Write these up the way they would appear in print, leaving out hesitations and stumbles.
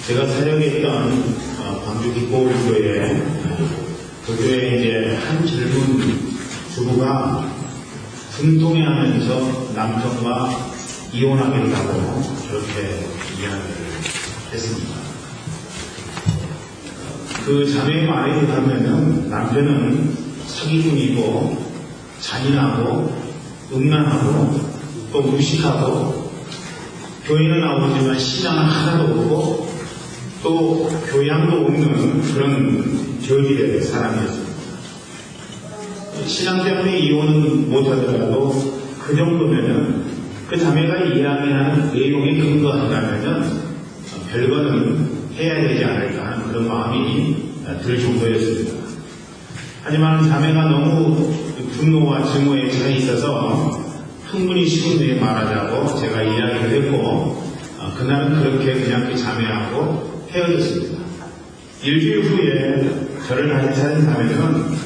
제가 사역했던 광주 기포울교회, 그 교회에 이제 한 젊은 주부가 분통해하면서 남편과 이혼하겠다고 그렇게 이야기를 했습니다. 그 자매의 말에 의하면은 남편은 사기꾼이고 잔인하고 음란하고 또 무식하고 교회는 나오지만 신앙은 하나도 없고 또 교양도 없는 그런 저질의 사람이었습니다. 신앙 때문에 이혼은 못하더라도 그 정도면은 그 자매가 이야기하는 내용에 근거한다면은 별거는 해야 되지 않을까 하는 그런 마음이 들 정도였습니다. 하지만 자매가 너무 분노와 증오에 차 있어서 흥분이 식은 후에 말하자고 제가 이야기를 했고 그날은 그렇게 그냥 그 자매하고 헤어졌습니다. 일주일 후에 저를 다시 찾은 자매는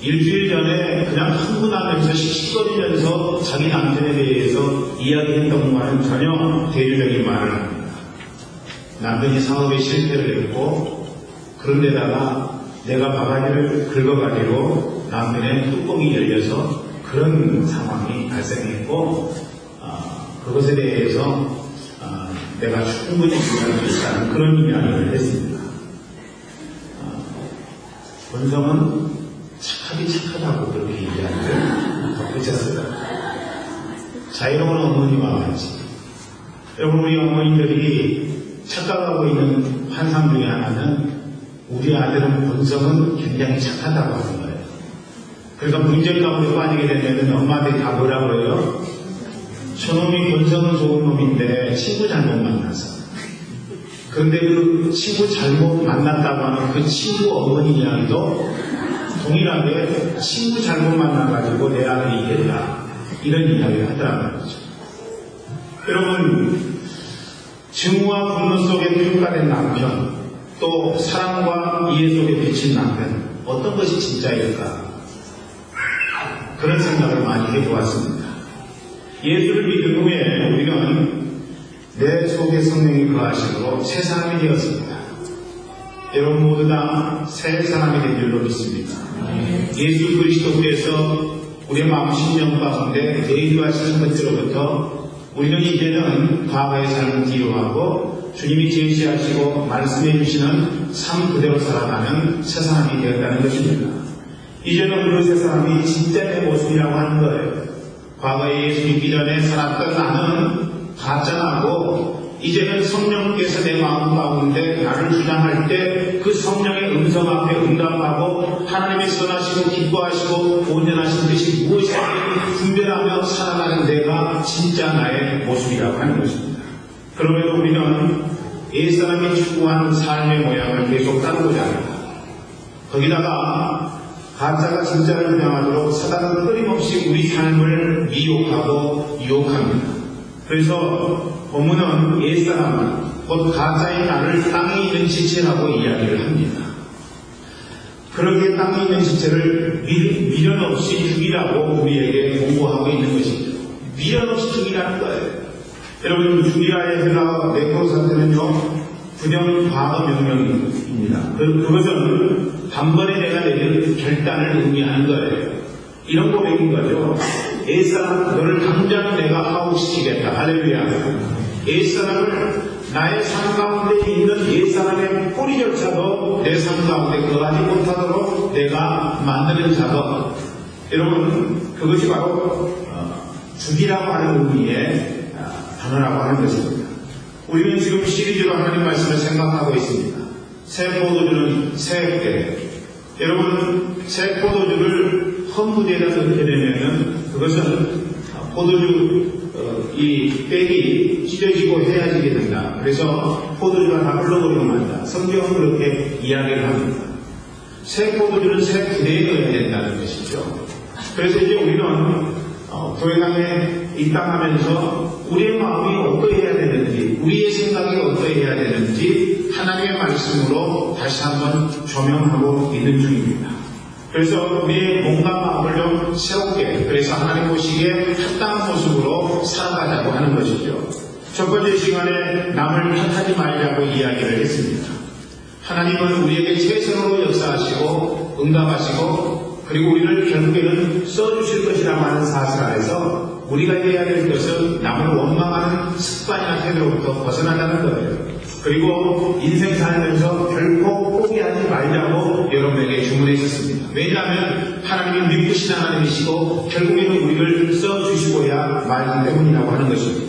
일주일 전에 그냥 흥분하면서 씩씩거리면서 자기 남편에 대해서 이야기했던 말은 전혀 대유적인 말을 합니다. 남편이 사업에 실패를 했고 그런데다가 내가 바가지를 긁어가지고 남편의 뚜껑이 열려서 그런 상황이 발생했고 그것에 대해서 내가 충분히 이해할 수 있다는 그런 이야기를 했습니다. 본성은 착하기 착하다고 그렇게 이야기를 덧붙였습니다. 자유로운 어머니와 같이 여러분 우리 어머니들이 착각하고 있는 환상 중에 하나는 우리 아들은 본성은 굉장히 착하다고 하는 거예요. 그러니까 문제 가운데 빠지게 되면 엄마들이 다 뭐라고 해요? 저놈이 본성은 좋은 놈인데 친구 잘못 만나서. 그런데 그 친구 잘못 만났다고 하는 그 친구 어머니 이야기도 동일하게 친구 잘못 만나가지고 내 아들이 이랬다. 이런 이야기를 하더라는 거죠. 여러분, 증오와 분노 속에 평가된 남편, 또 사랑과 이해 속에 비친 남편, 어떤 것이 진짜일까? 그런 생각을 많이 해보았습니다. 예수를 믿은 후에 우리는 내 속에 성령이 거하심으로 새 사람이 되었습니다. 여러분 모두 다 새 사람이 된 줄로 믿습니다. 예수 그리스도께서 우리의 마음 심령 가운데 내주하시는 것으로부터 우리는 이제는 과거의 삶을 뒤로하고 주님이 제시하시고 말씀해 주시는 삶 그대로 살아가는 새 사람이 되었다는 것입니다. 이제는 그 새 사람이 진짜 내 모습이라고 하는 거예요. 과거에 예수 믿기 전에 살았던 나는 가짜나고 이제는 성령께서 내 마음 가운데 나를 주장할 때 그 성령의 음성 앞에 응답하고 하나님의 선하시고 기뻐하시고 온전하신 뜻이 무엇인지 분별하며 살아가는 내가 진짜 나의 모습이라고 하는 것입니다. 그러므로 우리는 옛사람이 추구하는 삶의 모양을 계속 따르고자 합니다. 거기다가 가짜가 진짜를 주장하도록 사단은 끊임없이 우리 삶을 미혹하고 유혹합니다. 그래서 본문은 옛사람, 곧 가짜의 나를 땅에 있는 지체라고 이야기를 합니다. 그렇게 땅에 있는 지체를 미련 없이 죽이라고 우리에게 공고하고 있는 것이죠. 미련 없이 죽이라는 거예요. 여러분, 주기라의 헬라어 네크로사테는요, 부정 과거 명령입니다. 그것은 단번에 내가 내린 결단을 의미하는 거예요. 이런 고백인 거죠. 옛사람 너를 당장 내가 하옥시키겠다. 할렐루야. 옛사람을 나의 삶 가운데 있는 옛사람의 뿌리조차도 내 삶 가운데 거하지 못하도록 내가 만드는 작업. 여러분, 그것이 바로 죽이라고 하는 의미의 단어라고 하는 것입니다. 우리는 지금 시리즈로 하나님 말씀을 생각하고 있습니다. 새 포도주는 새 때. 여러분, 새 포도주를 험무대에다 넣게 되면은 그것은 포도주 이 백이 찢어지고 헤어지게 된다. 그래서 포도주가 다 흘러버리고 만다. 성경은 그렇게 이야기를 합니다. 새 포도주는 새 부대에 넣어야 된다는 것이죠. 그래서 이제 우리는 교회당에 입당하면서 우리의 마음이 어떠해야 되는지, 우리의 생각이 어떠해야 되는지 하나님의 말씀으로 다시 한번 조명하고 있는 중입니다. 그래서 우리의 몸과 마음을 좀 새롭게, 그래서 하나님 보시기에 합당한 모습으로 살아가자고 하는 것이죠. 첫 번째 시간에 남을 탓하지 말자고 이야기를 했습니다. 하나님은 우리에게 최선으로 역사하시고 응답하시고 그리고 우리를 결국에는 써주실 것이라고 하는 사실 아래서 우리가 해야 될 것은 남을 원망하는 습관이나 태도로부터 벗어난다는 거예요. 그리고 인생 살면서 결코 포기하지 말자고 여러분에게 주문했었습니다. 왜냐하면 하나님은 믿으신 하나님이시고 결국에는 우리를 써주시고야 말기 때문이라고 하는 것입니다.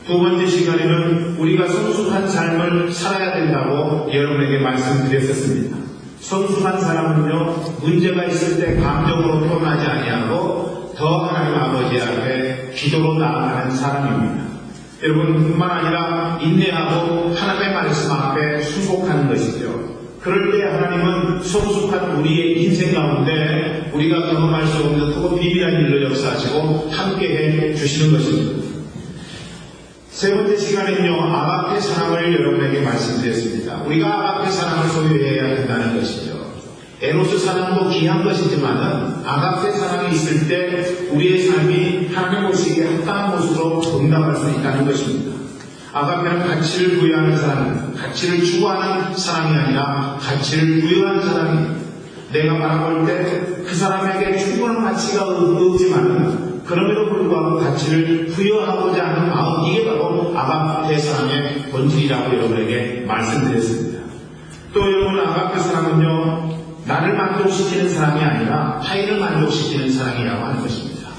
두 번째 시간에는 우리가 성숙한 삶을 살아야 된다고 여러분에게 말씀드렸었습니다. 성숙한 사람은요, 문제가 있을 때 감정으로 표현하지 아니하고 더 하나님 아버지 앞에 기도로 나아가는 사람입니다. 여러분, 뿐만 아니라 인내하고 하나님의 말씀 앞에 순복하는 것이죠. 그럴 때 하나님은 성숙한 우리의 인생 가운데 우리가 경험할 수 없는 또 비밀한 일로 역사하시고 함께해 주시는 것입니다. 세 번째 시간에는요, 아가페 사랑을 여러분에게 말씀드렸습니다. 우리가 아가페 사랑을 소유해야 한다는 것이죠. 에로스 사랑도 귀한 것이지만은 아가페 사랑이 있을 때 우리의 삶이 하나님 보시기에 합당한 모습으로 응답할 수 있다는 것입니다. 아가페는 가치를 부여하는 사랑, 가치를 추구하는 사랑이 아니라 가치를 부여하는 사랑입니다. 내가 바라볼 때 그 사람에게 충분한 가치가 없지만 그럼에도 불구하고 가치를 부여하고자 하는 마음, 이게 바로 아가페 사랑의 본질이라고 여러분에게 말씀드렸습니다. 또 여러분, 아가페 사랑은요, 나를 만족시키는 사랑이 아니라 타인을 만족시키는 사랑이라고 하는 것입니다.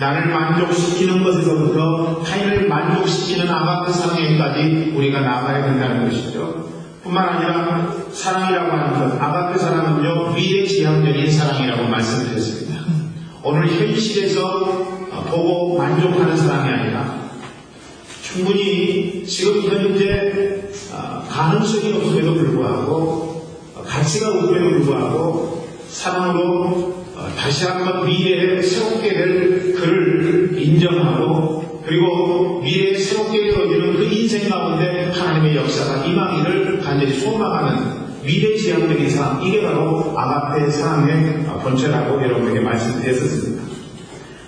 나를 만족시키는 것에서부터 타인을 만족시키는 아가페 사랑에까지 우리가 나아가야 된다는 것이죠. 뿐만 아니라 사랑이라고 하는 것, 아가페 사랑은요, 미래지향적인 사랑이라고 말씀드렸습니다. 오늘 현실에서 보고 만족하는 사랑이 아니라 충분히 지금 현재 가능성이 없음에도 불구하고 가치가 없음에도 불구하고 사랑으로 다시 한번 미래에 새롭게 될 그를 인정하고 그리고 미래에 새롭게 되어지는 그 인생 가운데 하나님의 역사가 임하기를 간절히 소망하는 미래지향적인 사랑, 이게 바로 아가페 사랑의 본체라고 여러분에게 말씀드렸습니다.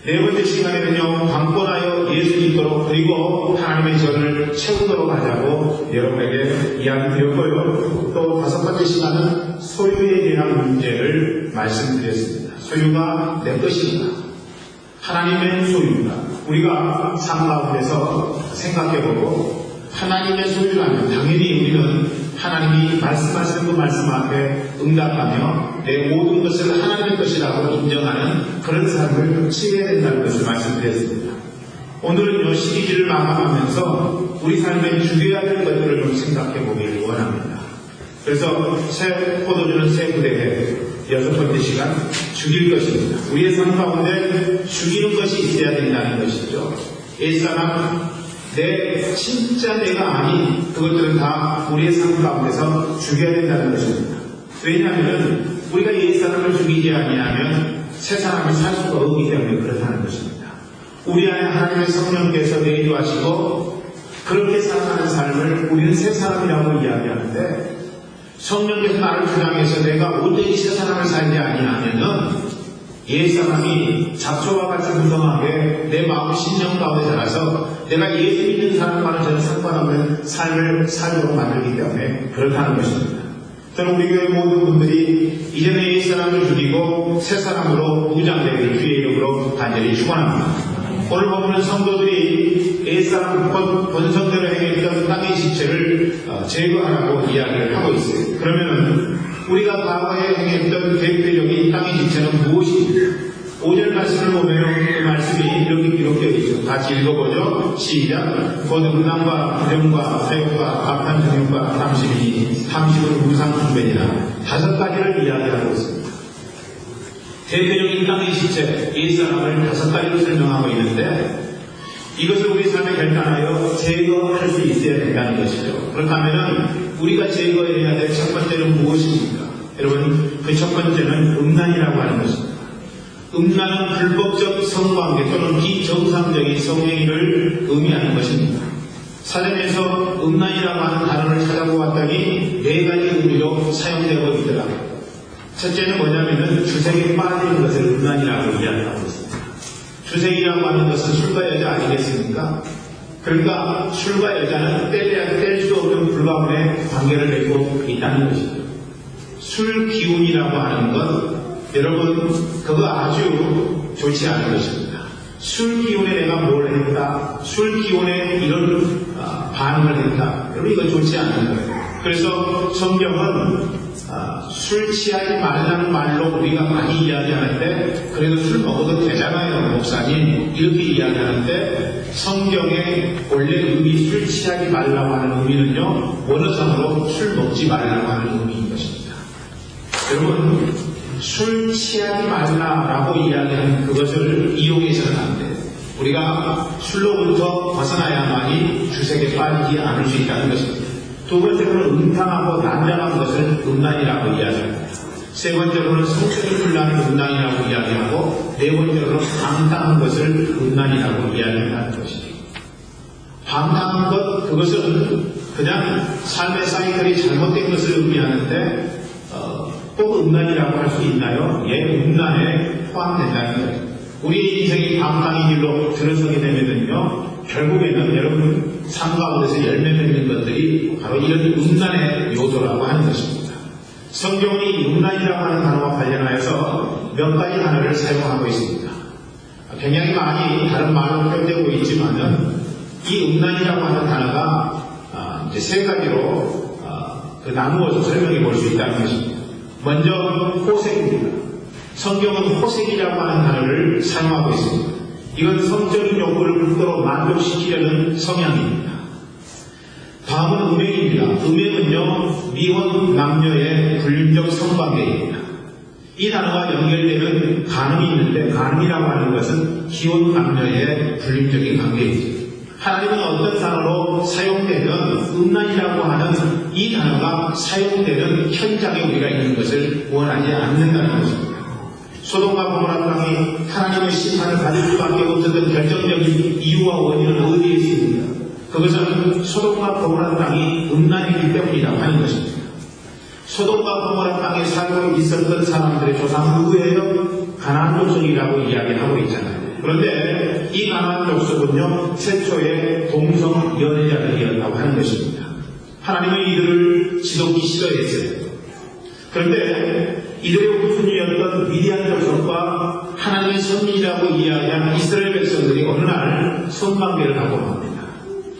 네 번째 시간에는요, 강권하여 예수 믿도록 그리고 하나님의 전을 채우도록 하자고 여러분에게 이야기 드렸고요. 또 다섯 번째 시간은 소유에 대한 문제를 말씀드렸습니다. 소유가 내 것입니다. 하나님의 소유입니다. 우리가 삶 가운데서 생각해보고 하나님의 소유라면 당연히 우리는 하나님이 말씀하시는 그 말씀 앞에 응답하며 내 모든 것을 하나님의 것이라고 인정하는 그런 삶을 취해야 된다는 것을 말씀드렸습니다. 오늘은요, 시리즈를 마감하면서 우리 삶에 죽여야 될 것들을 좀 생각해 보기를 원합니다. 그래서 새 포도주는 새 부대에 여섯 번째 시간, 죽일 것입니다. 우리의 삶 가운데 죽이는 것이 있어야 된다는 것이죠. 옛사람, 진짜 내가 아닌 그것들은 다 우리의 삶 가운데서 죽여야 된다는 것입니다. 왜냐하면 우리가 옛사람을 죽이지 아니하면 새 사람을 살 수가 없기 때문에 그렇다는 것입니다. 우리 안에 하나님의 성령께서 내주하시고 그렇게 살아가는 삶을 우리는 새 사람이라고 이야기하는데, 성령께서 나를 주장해서 내가 온전히 새 사람을 살지 아니하면은 옛사람이 잡초와 같이 무성하게 내 마음 신령 가운데 자라서 내가 예수 믿는 사람과는 전혀 상관없는 삶을 살도록 만들기 때문에 그렇다는 것입니다. 저는 우리 교회 모든 분들이 이전에 옛사람을 죽이고 새 사람으로 무장되기를 주의 이름으로 간절히 축원합니다. 오늘 보면 성도들이 옛사람 본성대로 행했던 땅의 지체를 제거하라고 이야기를 하고 있어요. 그러면은 우리가 과거에 행했던 대표적인 땅의 지체는 무엇입니까? 5절 말씀을 보면 그 말씀이 이렇게 기록되어 있죠. 같이 읽어보죠. 시작. 곧 음란과 부정과 사욕과 악한 정욕과 탐심은 우상숭배니라. 5가지를 이야기하고 있습니다. 대표적인 땅의 지체, 옛사람을 5가지로 설명하고 있는데, 이것을 우리 삶에 결단하여 제거할 수 있어야 된다는 것이죠. 그렇다면 우리가 제거해야 될 첫 번째는 무엇입니까? 여러분, 그 첫 번째는 음란이라고 하는 것입니다. 음란은 불법적 성관계 또는 비정상적인 성행위를 의미하는 것입니다. 사전에서 음란이라고 하는 단어를 찾아보았더니 4가지 의미로 사용되고 있더라고요. 첫째는 뭐냐면은 주색에 빠지는 것을 음란이라고 이야기하고 있습니다. 주색이라고 하는 것은 술과 여자 아니겠습니까? 그러니까 술과 여자는 뗄 수 없는 불가분의 관계를 맺고 있다는 것이죠. 술 기운이라고 하는 것, 여러분 그거 아주 좋지 않은 것입니다. 술 기운에 내가 뭘 했다, 술 기운에 이런 반응을 했다, 여러분 이거 좋지 않은 거예요. 그래서 성경은 술 취하지 말라는 말로 우리가 많이 이야기하는데, 그래도 술 먹어도 되잖아요 목사님 이렇게 이야기하는데, 성경의 원래 의미 술 취하지 말라고 하는 의미는요, 원어상으로 술 먹지 말라고 하는 의미인 것입니다. 여러분 술 취하지 말라라고 이야기하는 그것을 이용해서는 안 돼요. 우리가 술로부터 벗어나야만이 주색에 빠지지 않을 수 있다는 것입니다. 두 번째로는 음탕하고 난장한 것을 음란이라고 이야기합니다. 세 번째로는 성적인 혼란을 음란이라고 이야기하고, 네 번째로는 방탕한 것을 음란이라고 이야기한다는 것입니다. 방탕한 것, 그것은 그냥 삶의 사이클이 잘못된 것을 의미하는데 꼭 음란이라고 할 수 있나요? 예, 음란에 포함된다는 거예요. 우리 인생이 방탕의 길로 들어서게 되면요, 결국에는 여러분 삶 가운데서 열매 맺는 것들이 바로 이런 음란의 요소라고 하는 것입니다. 성경은 이 음란이라고 하는 단어와 관련하여서 몇 가지 단어를 사용하고 있습니다. 굉장히 많이 다른 말로 표현되고 있지만은 이 음란이라고 하는 단어가 이제 세 가지로 나누어서 설명해 볼 수 있다는 것입니다. 먼저 호색입니다. 성경은 호색이라고 하는 단어를 사용하고 있습니다. 이건 성적인 욕구를 극도로 만족시키려는 성향입니다. 다음은 음행입니다. 음행은요, 미혼 남녀의 불륜적 성관계입니다. 이 단어가 연결되는 간음이 있는데, 간음이라고 하는 것은 기혼 남녀의 불륜적인 관계이죠. 하나님은 어떤 단어로 사용되는 음란이라고 하는 이 단어가 사용되는 현장에 우리가 있는 것을 원하지 않는다는 것입니다. 소돔과 고모라 땅이 하나님의 심판을 받을 수밖에 없었던 결정적인 이유와 원인은 어디에 있습니까? 그것은 소돔과 고모라 땅이 음란이기 때문이라고 하는 것입니다. 소돔과 고모라 땅에 살고 있었던 사람들의 조상은 누구예요? 가나안 족속이라고 이야기하고 있잖아요. 그런데 이 가나안 족속은요, 최초의 동성 연애자들이었다고 하는 것입니다. 하나님은 이들을 지독히 싫어했어요. 그런데 이들의 우선이었던 미디안 족속과 하나님의 선민이라고 이야기한 이스라엘 백성들이 어느 날 성관계를 하고 맙니다.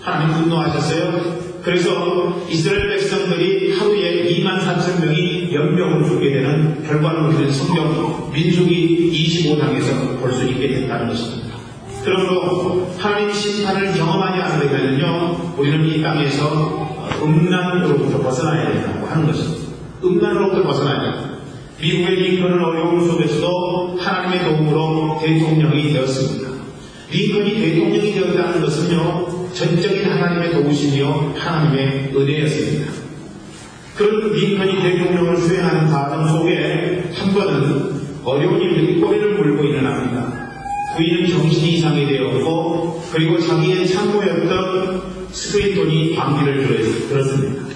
하나님 분노하셨어요. 그래서 이스라엘 백성들이 하루에 24,000명이 연명을 죽게 되는 결과를 우리는 성경 민수기 25장에서 볼 수 있게 됐다는 것입니다. 그러므로 하나님 심판을 경험하지 않으려면요, 우리는 이 땅에서 음란으로부터 벗어나야 된다고 하는 것입니다. 음란으로부터 벗어나야 된다. 미국의 링컨은 어려움 속에서도 하나님의 도움으로 대통령이 되었습니다. 링컨이 대통령이 되었다는 것은요, 전적인 하나님의 도우심이요, 하나님의 은혜였습니다. 그런 링컨이 대통령을 수행하는 과정 속에 한 번은 어려운 일들이 꼬리를 물고 일어납니다. 부인은 정신이 이상이 되었고, 그리고 자기의 참모였던 스크린톤이 방귀를 들었습니다.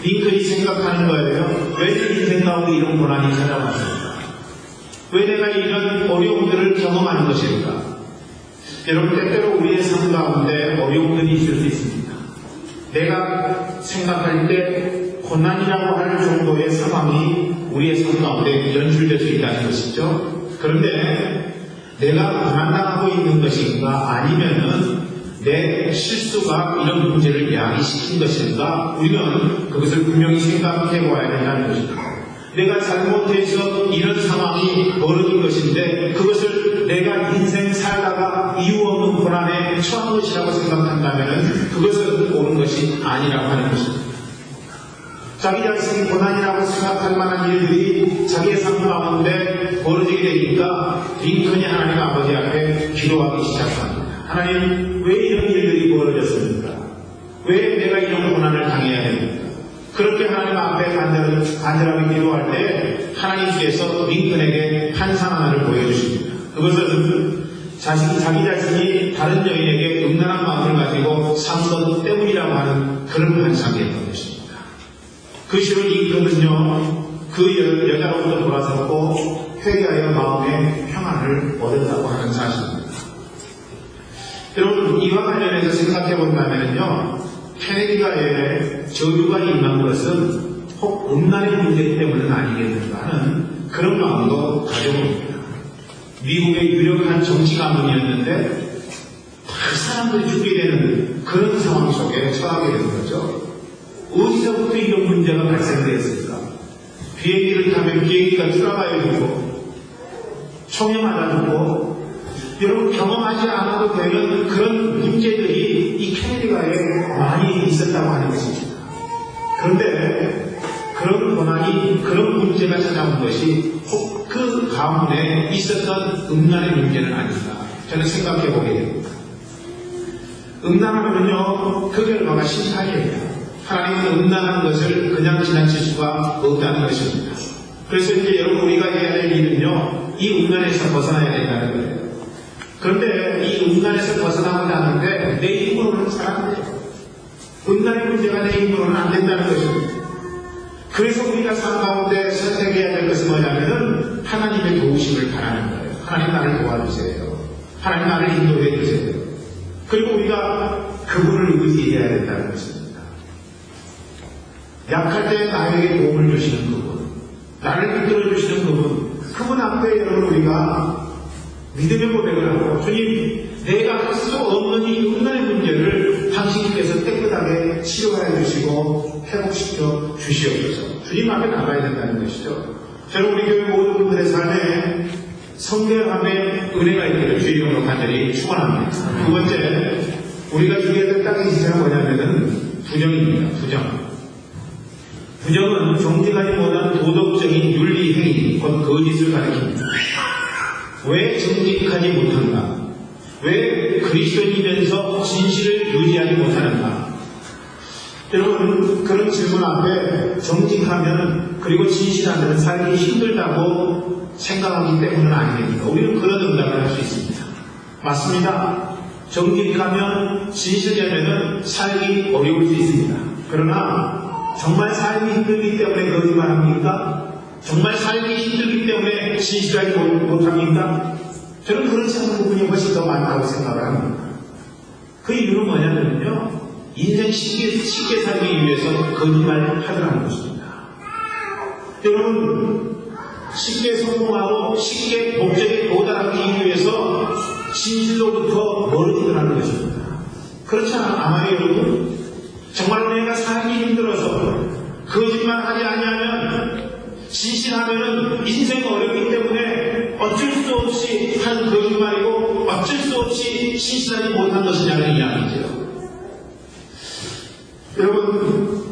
링컨이 생각하는 거예요. 왜 내 인생 가운데 이런 고난이 찾아왔을까? 왜 내가 이런 어려움들을 경험하는 것일까? 여러분, 때때로 우리의 삶 가운데 어려움들이 있을 수 있습니다. 내가 생각할 때 고난이라고 할 정도의 상황이 우리의 삶 가운데 연출될 수 있다는 것이죠. 그런데 내가 고난당하고 있는 것인가, 아니면은 내 실수가 이런 문제를 야기시킨 것인가, 우리는 그것을 분명히 생각해 보아야 된다는 것입니다. 내가 잘못해서 이런 상황이 벌어진 것인데, 그것을 내가 인생 살다가 이유 없는 고난에 처한 것이라고 생각한다면 그것은 옳은 것이 아니라고 하는 것입니다. 자기 자신이 고난이라고 생각할 만한 일들이 자기의 삶 가운데 벌어지게 되니까 링컨이 하나님 아버지 앞에 기도하기 시작합니다. 하나님, 왜 이런 일들이 벌어졌습니까? 왜 내가 이런 고난을 당해야 됩니까? 그렇게 하나님 앞에 간절하게 기도할 때 하나님께서 링컨에게 환상 하나를 보여주십니다. 그것은 자기 자신이 다른 여인에게 음란한 마음을 가지고 산 것 때문이라고 하는 그런 환상이었던 것입니다. 그 시로 링컨은요, 그 여자로부터 돌아섰고 회개하여 마음의 평안을 얻었다고 하는 사실입니다. 여러분, 이와 관련해서 생각해 본다면요, 케네디가의 저주가 임한 것은 혹 음란의 문제 때문은 아니겠는가 하는 그런 마음도 가져봅니다. 미국의 유력한 정치 가문이었는데 다 사람들이 죽게 되는 그런 상황 속에 처하게 된 거죠. 어디서부터 이런 문제가 발생되었을까? 비행기를 타면 비행기가 추락하여 죽고 총에 맞아 죽고 여러분 경험하지 않아도 되는 그런 문제들이 이 케네디가에 많이 있었다고 하는 것입니다. 그런데 그런 고난이, 그런 문제가 찾아온 것이 혹 그 가운데 있었던 음란의 문제는 아닌가 저는 생각해 보게 됩니다. 음란하면요 그 결과가 심판이에요. 하나님은 음란한 것을 그냥 지나칠 수가 없다는 것입니다. 그래서 이제 여러분 우리가 해야 될 일은요 이 음란에서 벗어나야 된다는 거예요. 그런데 이 음란에서 벗어나고자 하는데 내 힘으로는 잘 안 돼요. 음란의 문제가 내 힘으로는 안 된다는 것입니다. 그래서 우리가 삶 가운데 선택해야 될 것은 뭐냐면은 하나님의 도우심을 바라는 거예요. 하나님 나를 도와주세요. 하나님 나를 인도해 주세요. 그리고 우리가 그분을 의지해야 된다는 것입니다. 약할 때 나에게 도움을 주시는 그분, 나를 이끌어 주시는 그분 앞에 여러분 우리가 믿음의 고백을 하고 주님 내가 할 수 없는 이 음란의 문제를 당신께서 깨끗하게 치료해 주시고 회복시켜 주시옵소서. 주님 앞에 나가야 된다는 것이죠. 저는 우리 교회 모든 분들의 삶에 성결함의 은혜가 있기를 주의 이름으로 간절히 축원합니다. 두 번째, 우리가 주의해야 될 딱히 지체가 뭐냐면은 부정입니다. 부정은 정직하지 못한 도덕적인 윤리 행위, 곧 거짓을 가리킵니다. 왜 정직하지 못한가? 왜 그리스도인이면서 진실을 유지하지 못하는가? 여러분 그런 질문 앞에 정직하면 그리고 진실하면 살기 힘들다고 생각하기 때문은 아닙니다. 우리는 그런 응답을 할 수 있습니다. 맞습니다. 정직하면 진실하면 살기 어려울 수 있습니다. 그러나 정말 살기 힘들기 때문에 거짓말합니까? 정말 살기 힘들기 때문에 진실하지 못합니까? 저는 그렇지 않은 부분이 훨씬 더 많다고 생각을 합니다. 그 이유는 뭐냐면요, 인생 쉽게 살기 위해서 거짓말을 하더라는 것입니다. 여러분, 쉽게 성공하고 쉽게 목적에 도달하기 위해서 진실로부터 멀어지더라는 것입니다. 그렇지 않아요, 여러분? 정말 내가 살기 힘들어서 거짓말하지 아니하면 진실하면은 인생 어렵기 때문에 어쩔 수 없이 한 거짓말이고 어쩔 수 없이 진실하지 못한 것이냐는 이야기죠. 여러분,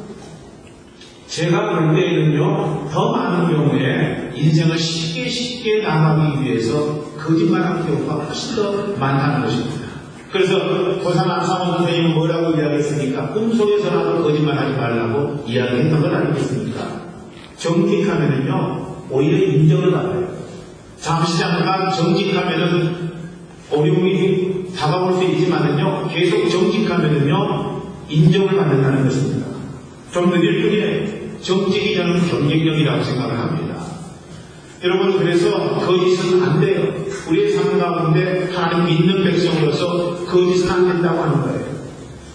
제가 볼 때에는요, 더 많은 경우에 인생을 쉽게 나가기 위해서 거짓말하는 경우가 훨씬 더 많다는 것입니다. 그래서 고산 안상원 선생님은 뭐라고 이야기했습니까? 꿈속에서라도 거짓말하지 말라고 이야기했던 걸 알고 있습니까? 정직하면은요, 오히려 인정을 받아요. 잠시 잠깐 정직하면은 어려움이 다가올 수 있지만은요, 계속 정직하면은요, 인정을 받는다는 것입니다. 좀 늦을 뿐이에요. 정직이 저는 경쟁력이라고 생각을 합니다. 여러분, 그래서 거짓은 안 돼요. 우리의 삶 가운데 하나님 믿는 백성으로서 거짓은 안 된다고 하는 거예요.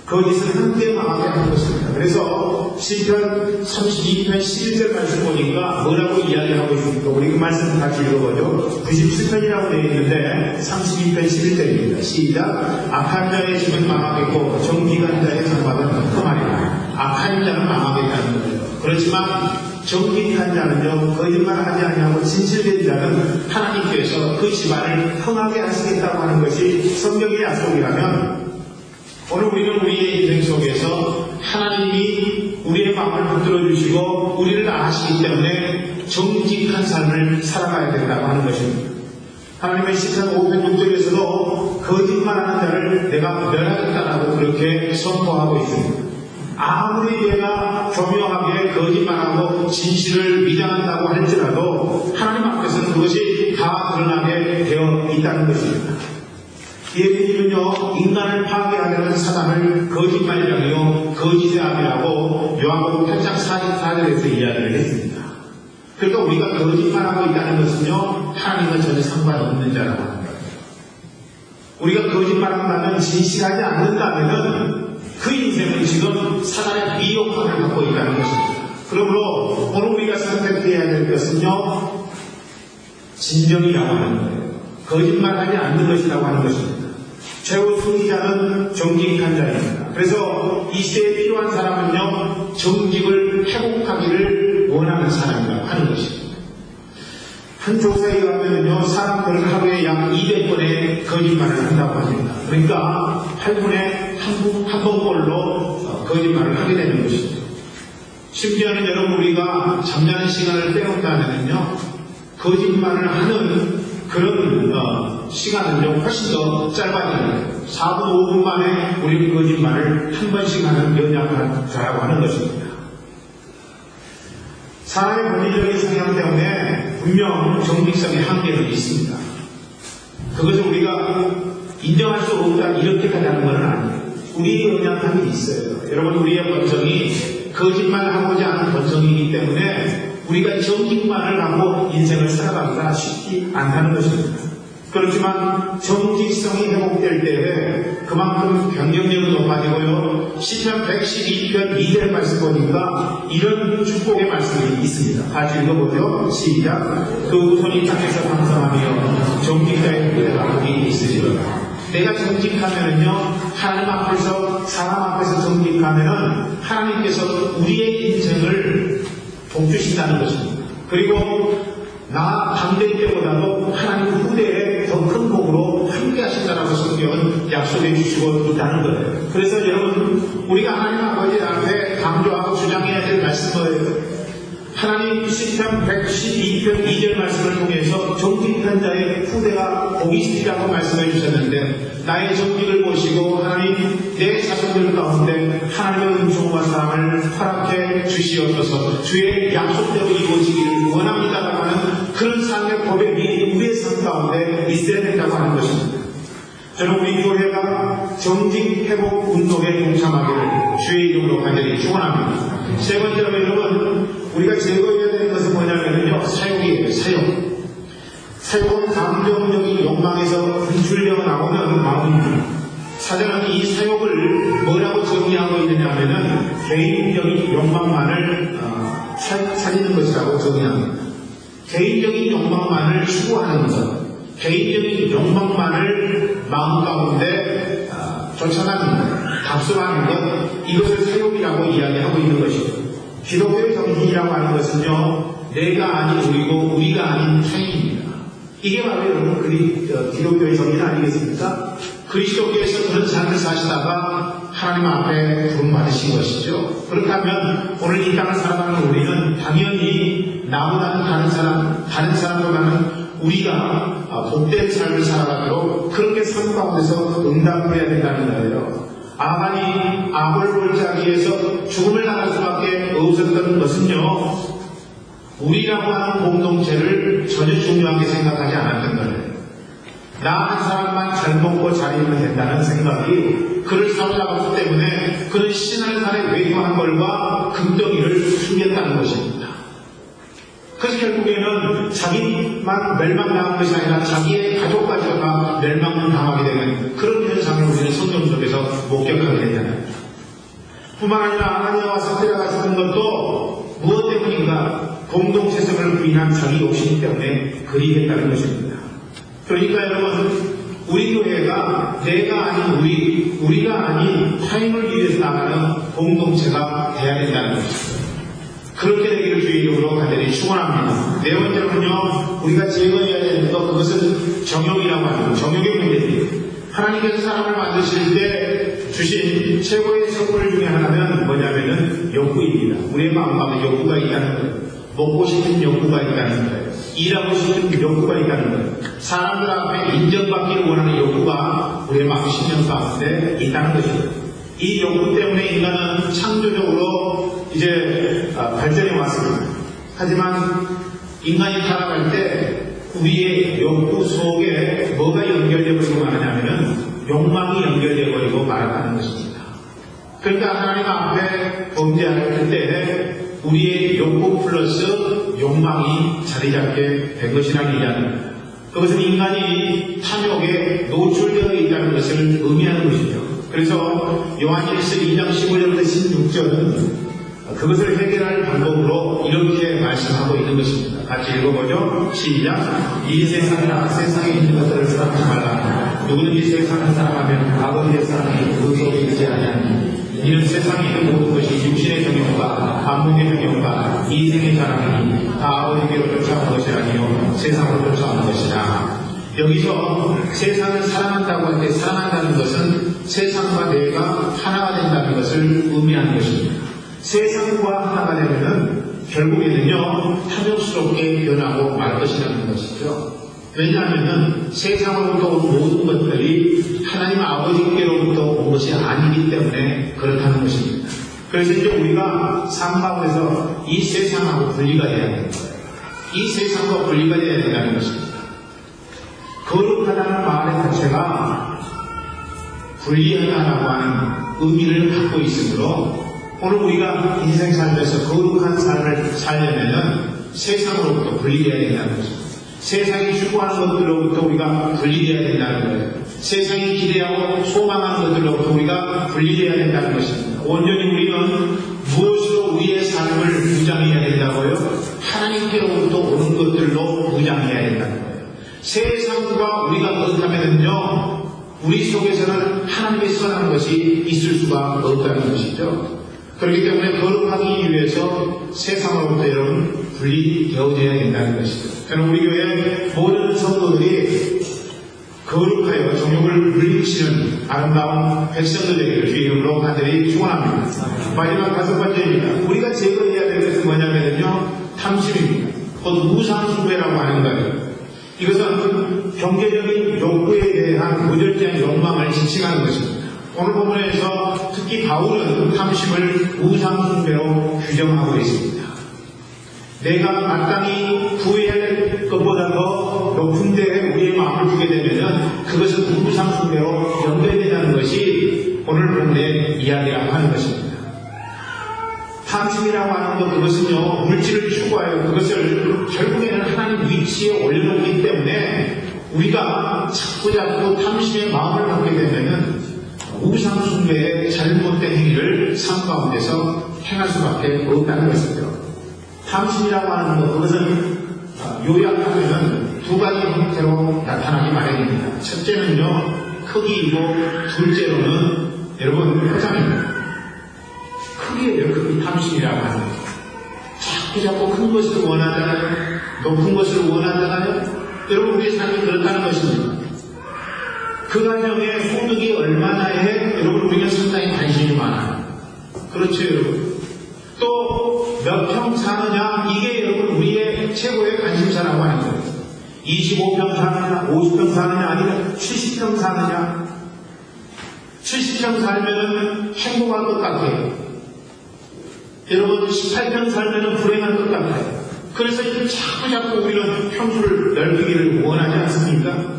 거짓은 함께 망하게 하는 것입니다. 그래서 시편 32편 11절 말씀 보니까 뭐라고 이야기하고 있습니까? 우리 그 말씀 같이 읽어보죠. 97편이라고 되어 있는데 32편 11절입니다. 시작. 악한 자의 집은 망하겠고 정직한 자의 장막은 흠하리라. 악한 자는 망하겠다는 거예요. 그렇지만 정직한 자는요, 거짓말하지 아니하고 진실된 자는 하나님께서 그 집안을 흥하게 하시겠다고 하는 것이 성경의 약속이라면, 오늘 우리는 우리의 인생 속에서 하나님이 우리의 마음을 붙들어 주시고 우리를 아시기 때문에 정직한 삶을 살아가야 된다고 하는 것입니다. 하나님의 시편 5편 6절에서도 거짓말하는 자를 내가 멸하겠다라고 그렇게 선포하고 있습니다. 아무리 내가 교묘하게 거짓말하고 진실을 위장한다고 할지라도 하나님 앞에서는 그것이 다 드러나게 되어 있다는 것입니다. 예수님은요, 인간을 파괴하려는 사단을 거짓말이라며 거짓의 아비라고 요한복음 8장 44절에서 이야기를 했습니다. 그러니까 우리가 거짓말하고 있다는 것은요, 하나님과 전혀 상관없는 자라고 하는 거예요. 우리가 거짓말한다면 진실하지 않는다면 그 인생은 지금 사단의 미혹함을 갖고 있다는 것입니다. 그러므로 오늘 우리가 선택해야 될 것은요, 진정이라고 하는 거예요. 거짓말하지 않는 것이라고 하는 것입니다. 최후 승리자는 정직한 자입니다. 그래서 이 시대에 필요한 사람은요, 정직을 회복하기를 원하는 사람이라고 하는 것입니다. 한 조사에 의하면요, 사람들은 하루에 약 200번의 거짓말을 한다고 합니다. 그러니까 8분에 한 번꼴로 거짓말을 하게 되는 것이죠. 심지어는 여러분, 우리가 잠자는 시간을 빼놓는다면요, 거짓말을 하는 그런 시간은요, 훨씬 더 짧아집니다. 4분, 5분 만에 우리는 거짓말을 한 번씩 하는 연약한 자라고 하는 것입니다. 사람의 본질적인 성향 때문에 분명 정직성의 한계는 있습니다. 그것을 우리가 인정할 수 없다 이렇게까지 하는 것은 아니에요. 우리의 연약함이 있어요. 여러분, 우리의 본성이 거짓말하고자 하는 본성이기 때문에 우리가 정직만을 하고 인생을 살아가기가 쉽지 않다는 것입니다. 그렇지만 정직성이 회복될 때에 그만큼 경쟁력은 높아지고요. 시편 112편 2절 말씀 보니까 이런 축복의 말씀이 있습니다. 같이 읽어보죠. 시작. 그 손이 땅에서 방성하며 정직자의 후대가 복이 있으리로다. 내가 정직하면은요, 하나님 앞에서, 사람 앞에서 정직하면은 하나님께서 우리의 인생을 복주신다는 것입니다. 그리고 나 당대일 때보다도 하나님 후대에 더 큰 복으로 함께 하신다라고 성경은 약속해 주시고 있다는 거예요. 그래서 여러분, 우리가 하나님 아버지 앞에 강조하고 주장해야 될 말씀은 뭐예요? 하나님 시편 112편 2절 말씀을 통해서 정직한 자의 후대가 복이 있으리라고 말씀해 주셨는데, 나의 정직을 보시고 하나님 내 자손들 가운데 하나님의 은총과 사랑을 허락해 주시옵소서, 주의 약속대로 이루어지기를 원합니다라고 하는 그런 삶의 고백이 우리의 삶 가운데 있어야 된다고 하는 것입니다. 저는 우리 교회가 정직 회복 운동에 동참하기를 주의 이름으로 간절히 축원합니다. 세 번째로 여러분, 우리가 제거해야 되는 것은 뭐냐면요, 사욕이에요. 사욕은 감정적인 욕망에서 분출되어 나오는 마음입니다. 사전은 이 사욕을 뭐라고 정의하고 있느냐 하면은 개인적인 욕망만을 살리는 것이라고 정의합니다. 개인적인 욕망만을 추구하는 것, 개인적인 욕망만을 마음 가운데 쫓아가는 것, 답습하는 것, 이것을 사욕이라고 이야기하고 있는 것이죠. 기독교의 정신이라고 하는 것은요, 내가 아닌 우리고 우리가 아닌 타인입니다. 이게 바로 여러분 기독교의 정신 아니겠습니까? 그리스도께서 그런 삶을 사시다가 하나님 앞에 부름받으신 것이죠. 그렇다면 오늘 이 땅을 살아가는 우리는 당연히 나보다는 다른 사람보다는 우리가 복된 삶을 살아가도록 그렇게 삶 가운데서 응답해야 된다는 거예요. 아간이 아볼 골짜기에서 죽음을 당할 수밖에 없었던 것은요, 우리라고 하는 공동체를 전혀 중요하게 생각하지 않았던 거예요. 나 한 사람만 잘 먹고 잘 입으면 된다는 생각이 그를 사로잡았기 때문에 그는 신앙산에 외교한 걸과 금덩이를 숨겼다는 것입니다. 그래서 결국에는 자기만 멸망당한 것이 아니라 자기의 가족까지도 다 멸망당하게 되는 그런 현상을 우리는 성경 속에서 목격하게 되잖아요. 뿐만 아니라 아나니아와 삽비라가 죽은 것도 무엇 때문인가? 공동체성을 부인한 자기 욕심 때문에 그리했다는 것입니다. 그러니까 여러분, 우리 교회가 내가 아닌 우리가 아닌 타인을 위해서 나가는 공동체가 돼야 된다는 것입니다. 그렇게 되기를 주의 이름으로 간절히 축원합니다. 네 번째로는요, 우리가 제거해야 되는 것, 그것은 정욕이라고 하는 정욕의 문제입니다. 하나님께서 사람을 만드실 때 주신 최고의 선물 중에 하나는 뭐냐면은 욕구입니다. 우리의 마음 가운데 욕구가 있다는 거예요. 먹고 싶은 욕구가 있다는 거예요. 일하고 싶은 욕구가 있다는 거예요. 사람들 앞에 인정받기를 원하는 욕구가 우리의 마음 심령 가운데 있다는 것입니다. 이 욕구 때문에 인간은 창조적으로 이제 발전해 왔습니다. 하지만 인간이 살아갈 때 우리의 욕구 속에 뭐가 연결되어 버리고 말하냐면은 욕망이 연결되어 버리고 말아가는 것입니다. 그러니까 하나님 앞에 범죄할 때 우리의 욕구 플러스 욕망이 자리 잡게 된 것이라는 얘기합니다. 그것은 인간이 탐욕에 노출되어 있다는 것을 의미하는 것이죠. 그래서 요한일서 2장 15절부터 16절은 그것을 해결할 방법으로 이렇게 말씀하고 있는 것입니다. 같이 읽어보죠. 시작. 이 세상이나 세상에 있는 것들을 사랑하지 말라. 누구든지 세상을 사랑하면 아버지의 사랑이 그 속에 있지 아니하니 이는 세상에 있는 모든 것이 육신의 정욕과 만목의 정욕과 이생의 자랑이니 다 아버지께로 쫓아온 것이 아니요 세상으로 쫓아온 것이라. 여기서 세상을 사랑한다고 할 때 사랑한다는 것은 세상과 내가 하나가 된다는 것을 의미하는 것입니다. 세상과 하나가 되면은 결국에는요 탐욕스럽게 변하고 말 것이라는 것이죠. 왜냐하면 세상으로부터 온 모든 것들이 하나님 아버지께로부터 온 것이 아니기 때문에 그렇다는 것입니다. 그래서 이제 우리가 삶 가운데서 이 세상하고 분리가 돼야 되는 거예요. 이 세상과 분리가 돼야 된다는 것입니다. 거룩하다는 말의 자체가 분리하다라고 하는 의미를 갖고 있으므로 오늘 우리가 인생 살면서 거룩한 삶을 살려면 세상으로부터 분리되어야 된다는 것입니다. 세상이 추구하는 것들로부터 우리가 분리되어야 된다는 거예요. 세상이 기대하고 소망하는 것들로부터 우리가 분리되어야 된다는 것입니다. 온전히 우리는 무엇으로 우리의 삶을 무장해야 된다고요? 하나님께로부터 오는 것들로 무장해야 된다는 거예요. 세상과 우리가 그렇다면요 우리 속에서는 하나님의 선한 것이 있을 수가 없다는 것이죠. 그렇기 때문에 거룩하기 위해서 세상으로부터 여러분 분리되어져야 된다는 것이죠. 저는 우리 교회 모든 성도들이 거룩하여 정욕을 물리치는 아름다운 백성들 되기를 주의 이름으로 간절히 축원합니다. 마지막 5번째입니다. 우리가 제거해야 될 것은 뭐냐면요 탐심입니다. 곧 우상숭배라고 하는 거예요. 이것은 경제적인 욕구에 대한 무절제한 욕망을 지칭하는 것입니다. 오늘 본문에서 특히 바울은 탐심을 우상숭배로 규정하고 있습니다. 내가 마땅히 구해야 될 것보다 더 높은 데에 우리의 마음을 두게 되면 그것은 우상숭배로 연결된다는 것이 오늘 본문의 이야기라고 하는 것입니다. 탐심이라고 하는 것 그것은요 물질을 추구하여 그것을 결국에는 하나님 위치에 올려놓기 때문에 우리가 자꾸 탐심의 마음을 갖게 되면은 우상숭배의 잘못된 행위를 삶 가운데서 행할 수밖에 없다는 것이죠. 탐심이라고 하는 것 그것은 요약하면 두 가지 형태로 나타나기 마련입니다. 첫째는요 크기이고 둘째로는 여러분 포장입니다. 크기예요. 크기 탐심이라고 하는 것. 자꾸 큰 것을 원하잖아요. 높은 것을 원하잖아요. 여러분 우리의 삶이 그렇다는 것입니다. 그 가정에 소득이 얼마나 해? 여러분 우리는 상당히 관심이 많아요. 그렇죠 여러분. 또 몇 평 사느냐 이게 여러분 우리의 최고의 관심사라고 하는 거예요. 25평 사느냐 50평 사느냐 아니면 70평 사느냐 70평 살면은 행복할 것 같아요. 여러분 18평 살면은 불행할 것 같아요. 그래서 자꾸 우리는 평수를 넓히기를 원하지 않습니까?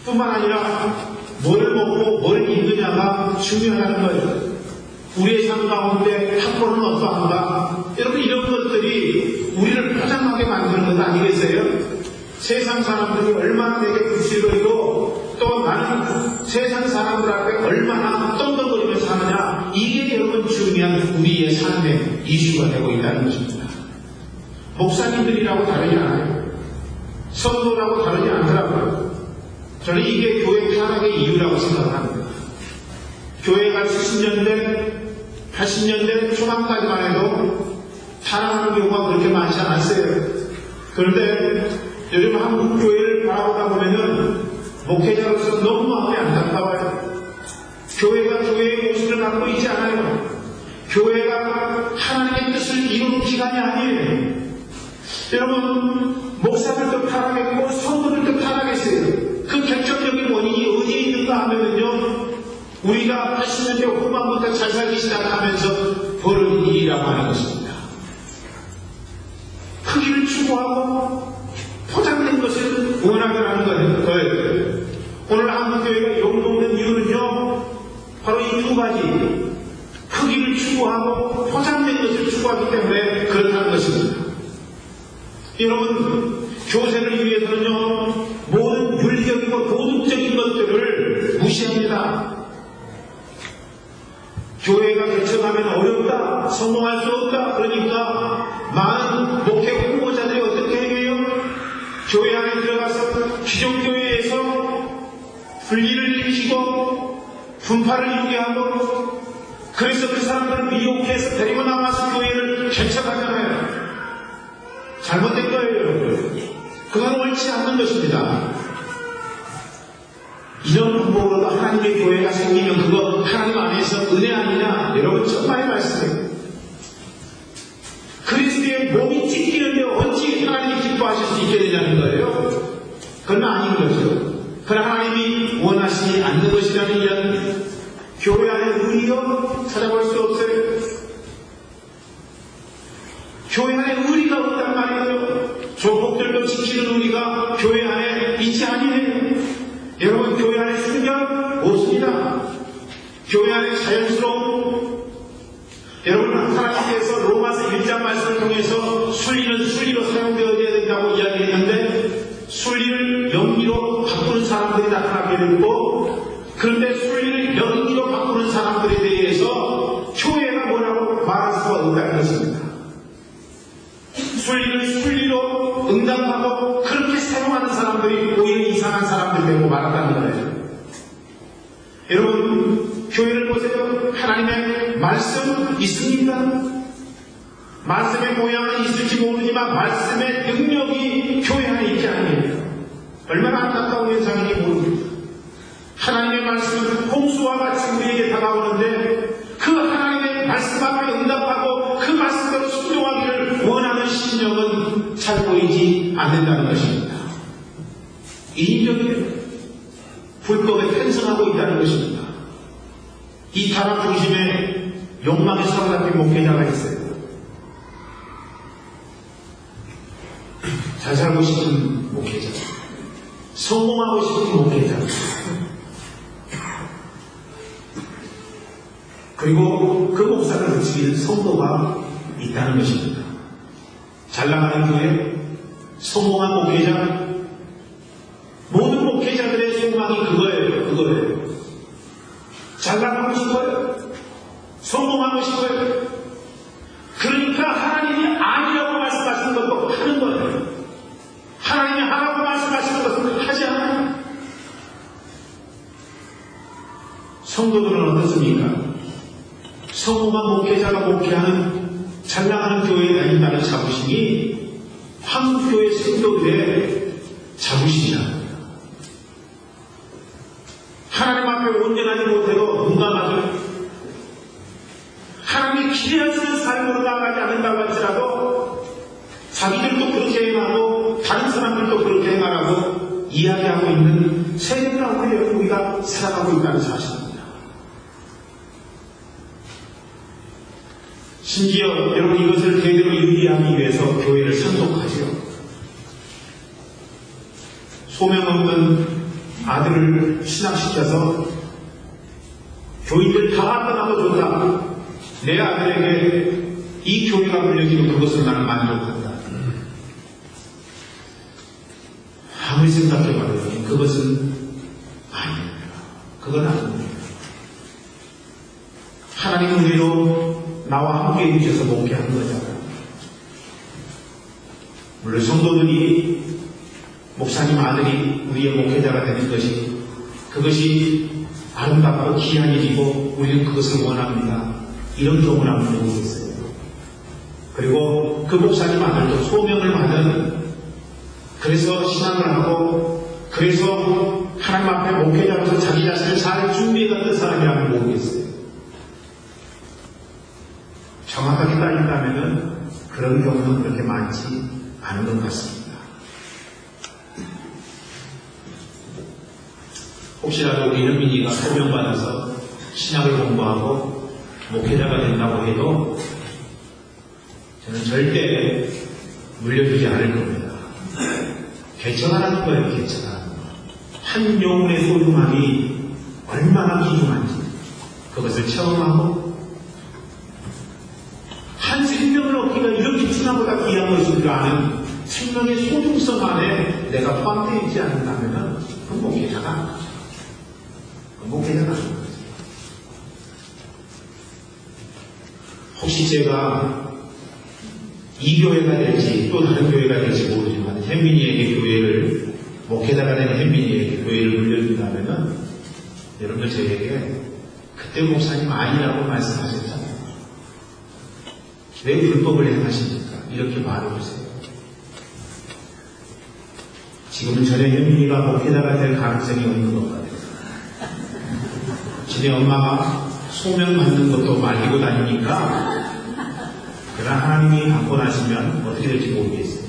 뿐만 아니라 뭘 먹고 뭘 입느냐가 중요하다는 거예요. 우리의 삶 가운데 탁월은 어떠한가? 여러분 이런 것들이 우리를 포장하게 만드는 것 아니겠어요? 세상 사람들이 얼마나 내게 불신이고 또 나는 세상 사람들 앞에 얼마나 떵떵거리며 사느냐 이게 여러분 중요한 우리의 삶의 이슈가 되고 있다는 것입니다. 목사님들이라고 다르지 않아요. 성도라고 다르지 않더라고요. 저는 이게 교회 타락의 이유라고 생각합니다. 교회가 70년대, 80년대 초반까지만 해도 타락하는 경우가 그렇게 많지 않았어요. 그런데 요즘 한국 교회를 바라보다 보면은 목회자로서 너무 마음이 안타까워요. 교회가 교회의 모습을 갖고 있지 않아요. 교회가 하나님의 뜻을 이루는 기관이 아니에요. 여러분 목사들도 타락했고 성도들도 타락했어요. 그 결정적인 원인이 어디에 있는가 하면은요 우리가 80년대 후반부터 잘 살기 시작하면서 벌어진 일이라고 하는 것입니다. 크기를 추구하고 포장된 것을 원하더라는 거예요. 오늘 한국교회가 욕먹는 이유는요 바로 이 두 가지 크기를 추구하고 포장된 것을 추구하기 때문에 그렇다는 것입니다. 여러분 교세를 위해서는요 성공할 수 없다. 그러니까 많은 목회 후보자들이 어떻게 해요? 교회 안에 들어가서 기존교회에서 분리를 일으키고 분파를 유기하고 그래서 그 사람들을 미혹해서 데리고 나와서 교회를 개척하잖아요. 잘못된 거예요, 여러분. 그건 옳지 않는 것입니다. 이런 방법으로 하나님의 교회가 생기면 그거 하나님 안에서 은혜 아니냐? 여러분 정말 말씀해요. 그리스도의 몸이 찢기는데 어찌 하나님이 기뻐하실 수 있겠느냐는 거예요. 그건 아닌 거죠. 그건 하나님이 원하시지 않는 것이라는 이야기. 교회 안에 의리가 찾아볼 수 없어요. 교회 안에 의리가 없단 말이에요. 조폭들도 지키는 의리가 교회 안에 있지 아니에요. 여러분 교회 안에 순결 없습니다. 교회 안에 자연스러운 여러분 하나님께서 로마서 1장 말씀을 통해서 순리는 순리로 사용되어야 된다고 이야기했는데 순리를 영리로 바꾸는 사람들이 나타나게 되고 그런데 순리를 영리로 바꾸는 사람들에 대해서 교회가 뭐라고 말할 수가 없다는 것입니다. 순리를 순리로 응답하고 그렇게 사용하는 사람들이 오히려 이상한 사람들 되고 말한다는 거예요. 여러분 교회를 보세요. 하나님의 말씀 있습니다. 말씀의 모양은 있을지 모르지만 말씀의 능력이 교회 안에 있지 않습니까? 얼마나 안타까운 현상인지 모릅니다. 하나님의 말씀은 홍수와 같이 우리에게 다가오는데 그 하나님의 말씀 앞에 응답하고 그 말씀대로 순종하기를 원하는 심령은 잘 보이지 않는다는 것입니다. 인적이에요. 불법에 편성하고 있다는 것입니다. 이 타락 중심에 욕망에 사로잡힌 목회자가 있어요. 잘 살고 싶은 목회자, 성공하고 싶은 목회자, 그리고 그 목사를 붙이는 성도가 있다는 것입니다. 잘 나가는 교회, 성공한 목회자, 모든 목회자들의 소망이 그거예요. 잘 나가고 싶어요. 성공하고 싶어요. 그러니까 하나님이 아니라고 말씀하시는 것도 하는 거예요. 하나님이 하라고 말씀하시는 것은 하지 않아요. 성도들은 어떻습니까? 성공한 목회자가 목회하는 잘 나가는 교회에 다닌다는 자부심이 한국교회 성도들의 자부심이다. 하나님 앞에 온전하지 못해도 눈 감아줘요. 하나님이 기대하시는 삶으로 나가지 않는다고 할지라도 자기들도 그렇게 행하고 다른 사람들도 그렇게 행하라고 이야기하고 있는 세대 가운데 우리가 살아가고 있다는 사실입니다. 심지어 여러분 이것을 제대로 유지하기 위해서 교회를 상속하죠. 소명 없는 아들을 신학시켜서 교인들 다 떠나도 좋다. 내 아들에게 이 교회가 물려지고 그것을 나는 만족한다. 아무리 생각해봐도 그것은 아닙니다. 그건 아닙니다. 하나님 은혜로 나와 함께 해주셔서 목회한 거잖아요. 물론 성도들이 목사님 아들이 우리의 목회자가 되는 것이 그것이 아름답고 귀한 일이고 우리는 그것을 원합니다. 이런 경우는 한번 해보겠어요. 그리고 그 목사님 아들도 소명을 받은 그래서 신앙을 하고 그래서 하나님 앞에 목회자로서 자기 자신을 잘 준비해갔던 사람이라면 모르겠어요. 정확하게 따진다면 그런 경우는 그렇게 많지 않은 것 같습니다. 혹시라도 우리 현민이가 소명받아서 신학을 공부하고 목회자가 된다고 해도 저는 절대 물려주지 않을 겁니다. 개척하라는 거예요. 개척하라는 거. 한 영혼의 소중함이 얼마나 귀중한지 그것을 체험하고 한 생명을 얻기가 이렇게 주나보다 귀한 것인 줄 아는 생명의 소중성 안에 내가 포함되어 있지 않는다면 그건 목회자가 아닌 거죠. 목회자가 아닌 거죠. 혹시 혹시 제가 이 교회가 될지 또 다른 교회가 될지 모르지만 현민이에게 교회를 목회자가 된 현민이에게 교회를 물려준다면은 여러분들 저에게 그때 목사님 아니라고 말씀하셨잖아요. 왜 불법을 행하십니까? 이렇게 말해주세요. 지금은 전혀 현민이가 목회자가 될 가능성이 없는 것 같아요. 지네 엄마가 소명 받는 것도 말리고 다니니까 그러나 하나님이 갖고 나시면 어떻게 될지 모르겠어요.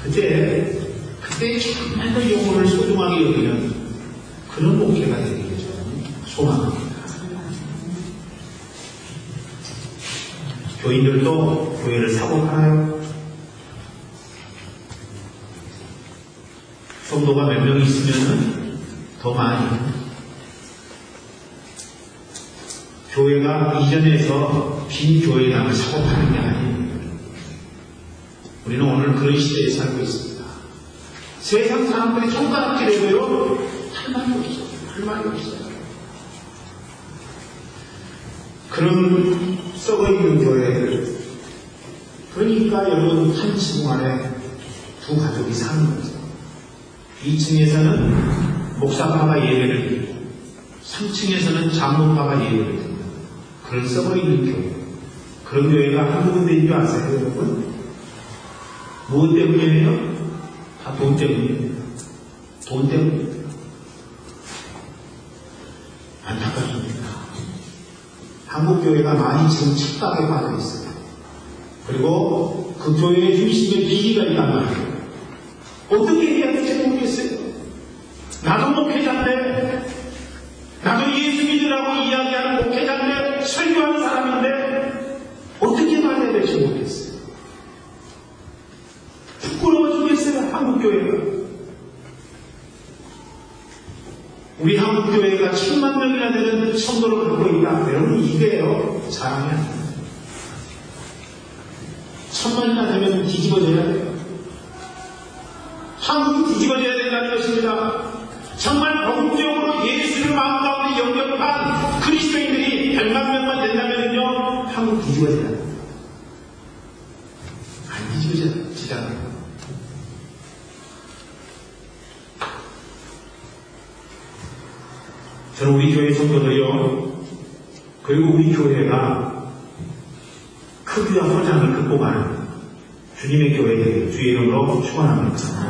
그때 정말로 영혼을 소중하게 여기는 그런 목회가 되기를 저는 소망합니다. 교인들도 교회를 사고 팔아요. 성도가 몇 명 있으면 더 많이. 교회가 이전에서 빈 교회당을 사고 파는 게 아니에요. 우리는 오늘 그런 시대에 살고 있습니다. 세상 사람들이 손가락질해도요, 할 말이 없어요. 할 말이 없어요. 그런 썩어있는 교회들. 그러니까 여러분, 한 지붕 아래 두 가족이 사는 거죠. 2층에서는 목사파가 예배를 드리고 3층에서는 장로파가 예배를 드립니다. 그런 썩어있는 교회. 그런 교회가 한두 군데인 줄 아세요, 여러분? 무엇 때문이에요? 다 돈 때문이에요. 돈 때문입니다. 안타깝습니다. 한국 교회가 많이 지금 착각에 빠져 있어요. 그리고 그 교회의 중심에 비리가 있단 말이에요. 어떻게 해야 될지 모르겠어요. 나도 목회자인데, 나도 예수 믿으라고 이야기하는 목회자인데, 설교하는 사람인데, 어떻게 말해야 될지 모르겠어요. 부끄러워 죽겠어요, 한국교회가. 우리 한국교회가 1000만 명이나 되는 성도를 갖고 있다. 여러분, 이게요, 사람이 아닙니다. 1000만이나 되면 뒤집어져야 돼요. 한국이 뒤집어져야 된다는 것입니다. 정말 본격적으로 예수를 마음 가운데 영접한 그리스도인들이 100만 명만 된다면요, 한국 뒤집어져야 돼요. 안 뒤집어지잖아요. 저는 우리 교회 성도들이요, 그리고 우리 교회가 크기와 허장을 극복하는 주님의 교회에 주의 이름으로 축원합니다.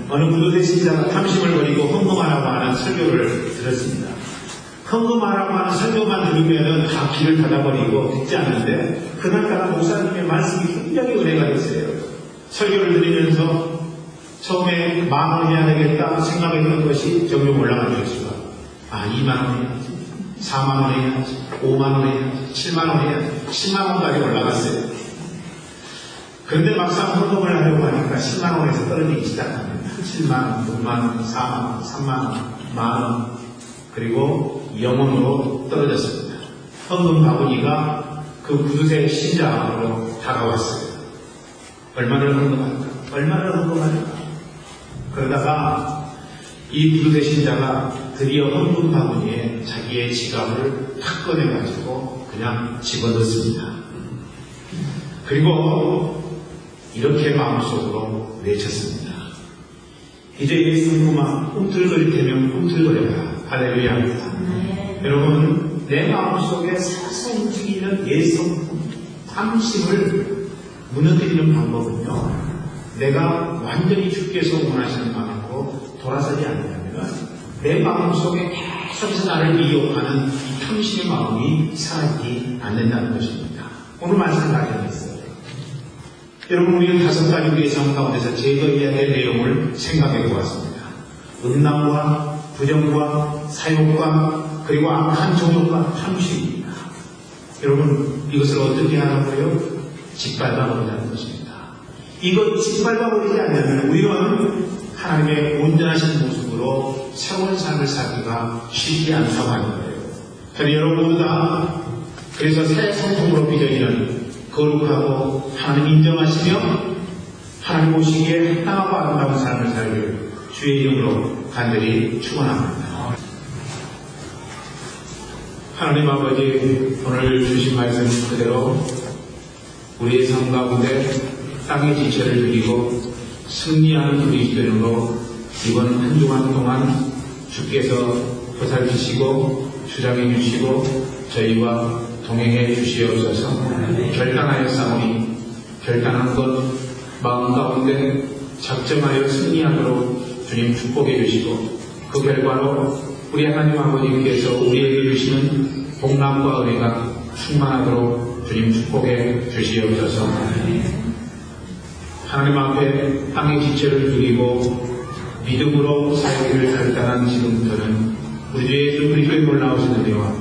어느 구도대 신자가 탐심을 버리고 헌금하라고 하는 설교를 들었습니다. 헌금하라고 하는 설교만 들으면 다 귀를 닫아버리고 듣지 않는데 그날따라 목사님의 말씀이 굉장히 은혜가 됐어요. 설교를 들으면서 처음에 10,000원 해야 되겠다 생각했던 것이 점점 올라가는 것이다. 2만원 해야지, 4만원 해야지, 5만원 해야지, 7만원 해야지, 10만원까지 올라갔어요. 그런데 막상 헌금을 하려고 하니까 10만원에서 떨어지기 시작합니다. 7만원, 6만원, 4만원, 3만원, 만원, 그리고 0원으로 떨어졌습니다. 헌금 바구니가 그 구두쇠 신자로 다가왔어요. 얼마를 헌금할까? 얼마를 헌금할까? 그러다가 이 구두쇠 신자가 드디어 헌금 바구니에 자기의 지갑을 탁 꺼내가지고 그냥 집어넣습니다. 그리고 이렇게 마음속으로 외쳤습니다. 이제 예수 그만 꿈틀거릴 테면 꿈틀거려라. 할렐루야입니다. 여러분, 내 마음속에 살살 움직이는 예성 탐심을 무너뜨리는 방법은요, 내가 완전히 주께서 원하시는 마음으로 돌아서지 않는다면 내 마음속에 계속해서 나를 미혹하는 이 탐심의 마음이 살아있지 않는다는 것입니다. 오늘 말씀 발견했어요. 여러분, 우리는 5가지 우리의 삶 가운데서 제거해야 될 내용을 생각해 보았습니다. 음란과 부정과 사욕과 그리고 악한 정욕과 탐심입니다. 여러분, 이것을 어떻게 하라고요? 짓밟아버리자는 것입니다. 이것 짓밟아버리지 않으면 우리는 하나님의 온전하신 모습으로 새로운 삶을 살기가 쉽지 않다고 하는 거예요. 저는 여러분 모두 다 그래서 새 성품으로 빚어지는 거룩하고 하나님 인정하시며 하나님 보시기에 합당하고 아름다운 삶을 살기를 주의 이름으로 간절히 축원합니다. 하나님 아버지, 오늘 주신 말씀 그대로 우리의 삶 가운데 땅의 지체를 누리고 승리하는 그리스도인으로 이번 한 주간 동안 주께서 보살피시고 주장해 주시고 저희와 동행해 주시옵소서. 결단하여 싸우니 결단한 것 마음 가운데 작정하여 승리하도록 주님 축복해 주시고 그 결과로 우리 하나님 아버지께서 우리에게 주시는 복남과 은혜가 충만하도록 주님 축복해 주시옵소서. 하나님 앞에 땅의 지체를 누리고 믿음으로 살기를 결단한 지금부터는 우리 주 예수 그리스도의 놀라우신 은혜와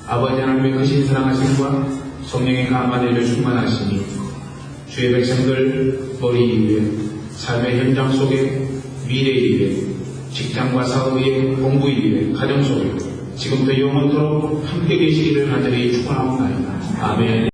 아버지 하나님의 크신 사랑하심과 성령의 감화내를 충만하시니 주의 백성들 머리 위에 삶의 현장 속에 미래 위에 직장과 사업 위에 공부 위에 가정 속에 지금부터 영원토록 함께 계시기를 간절히 축원하옵나이다. 아멘.